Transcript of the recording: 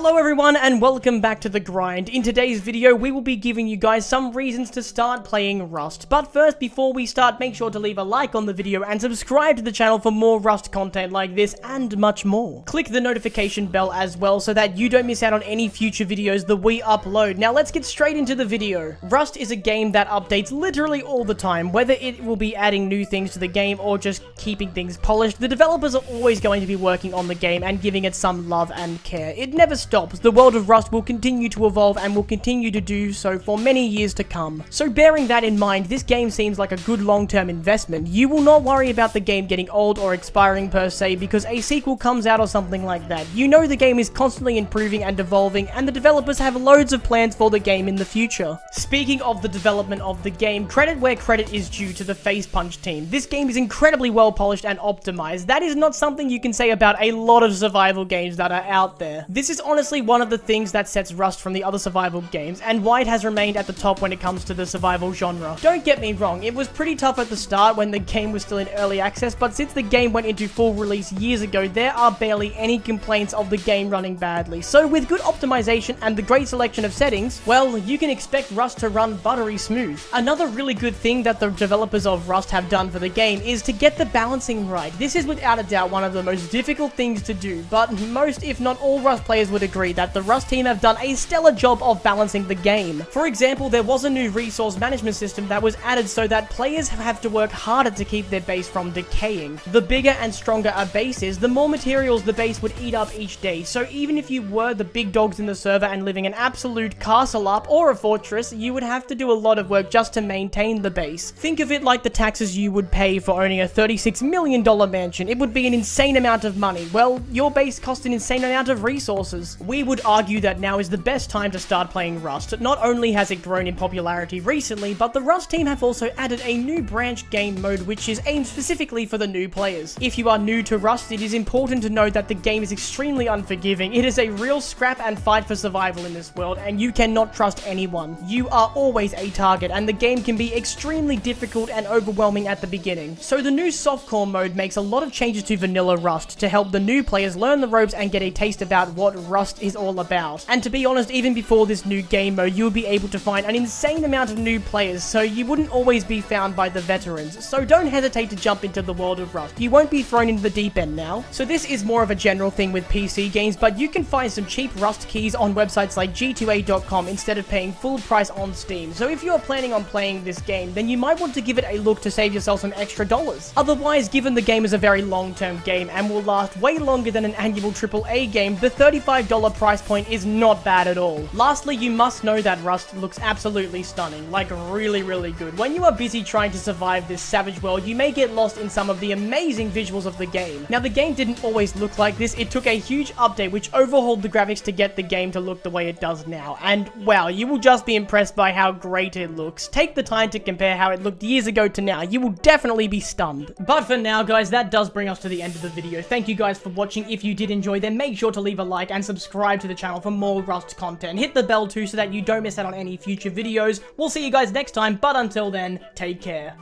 Hello everyone and welcome back to The Grind. In today's video, we will be giving you guys some reasons to start playing Rust. But first, before we start, make sure to leave a like on the video and subscribe to the channel for more Rust content like this and much more. Click the notification bell as well so that you don't miss out on any future videos that we upload. Now let's get straight into the video. Rust is a game that updates literally all the time. Whether it will be adding new things to the game or just keeping things polished, the developers are always going to be working on the game and giving it some love and care. It never stops. The world of Rust will continue to evolve and will continue to do so for many years to come. So bearing that in mind, this game seems like a good long-term investment. You will not worry about the game getting old or expiring per se because a sequel comes out or something like that. You know the game is constantly improving and evolving, and the developers have loads of plans for the game in the future. Speaking of the development of the game, credit where credit is due to the Facepunch team. This game is incredibly well polished and optimized. That is not something you can say about a lot of survival games that are out there. This is honestly one of the things that sets Rust from the other survival games, and why it has remained at the top when it comes to the survival genre. Don't get me wrong, it was pretty tough at the start when the game was still in early access, but since the game went into full release years ago, there are barely any complaints of the game running badly. So with good optimization and the great selection of settings, well, you can expect Rust to run buttery smooth. Another really good thing that the developers of Rust have done for the game is to get the balancing right. This is without a doubt one of the most difficult things to do, but most, if not all, Rust players would agree that the Rust team have done a stellar job of balancing the game. For example, there was a new resource management system that was added so that players have to work harder to keep their base from decaying. The bigger and stronger a base is, the more materials the base would eat up each day, so even if you were the big dogs in the server and living an absolute castle up or a fortress, you would have to do a lot of work just to maintain the base. Think of it like the taxes you would pay for owning a $36 million mansion. It would be an insane amount of money. Well, your base cost an insane amount of resources. We would argue that now is the best time to start playing Rust. Not only has it grown in popularity recently, but the Rust team have also added a new branch game mode which is aimed specifically for the new players. If you are new to Rust, it is important to know that the game is extremely unforgiving. It is a real scrap and fight for survival in this world, and you cannot trust anyone. You are always a target, and the game can be extremely difficult and overwhelming at the beginning. So the new softcore mode makes a lot of changes to vanilla Rust to help the new players learn the ropes and get a taste about what Rust is all about. And to be honest, even before this new game mode, you'll be able to find an insane amount of new players, so you wouldn't always be found by the veterans. So don't hesitate to jump into the world of Rust. You won't be thrown into the deep end now. So this is more of a general thing with PC games, but you can find some cheap Rust keys on websites like G2A.com instead of paying full price on Steam. So if you're planning on playing this game, then you might want to give it a look to save yourself some extra dollars. Otherwise, given the game is a very long-term game and will last way longer than an annual AAA game, the $35 price point is not bad at all. Lastly, you must know that Rust looks absolutely stunning, like really good. When you are busy trying to survive this savage world, you may get lost in some of the amazing visuals of the game. Now, the game didn't always look like this. It took a huge update which overhauled the graphics to get the game to look the way it does now, and wow, you will just be impressed by how great it looks. Take the time to compare how it looked years ago to now. You will definitely be stunned. But for now, guys, that does bring us to the end of the video. Thank you guys for watching. If you did enjoy, then make sure to leave a like and subscribe to the channel for more Rust content. Hit the bell too so that you don't miss out on any future videos. We'll see you guys next time, but until then, take care.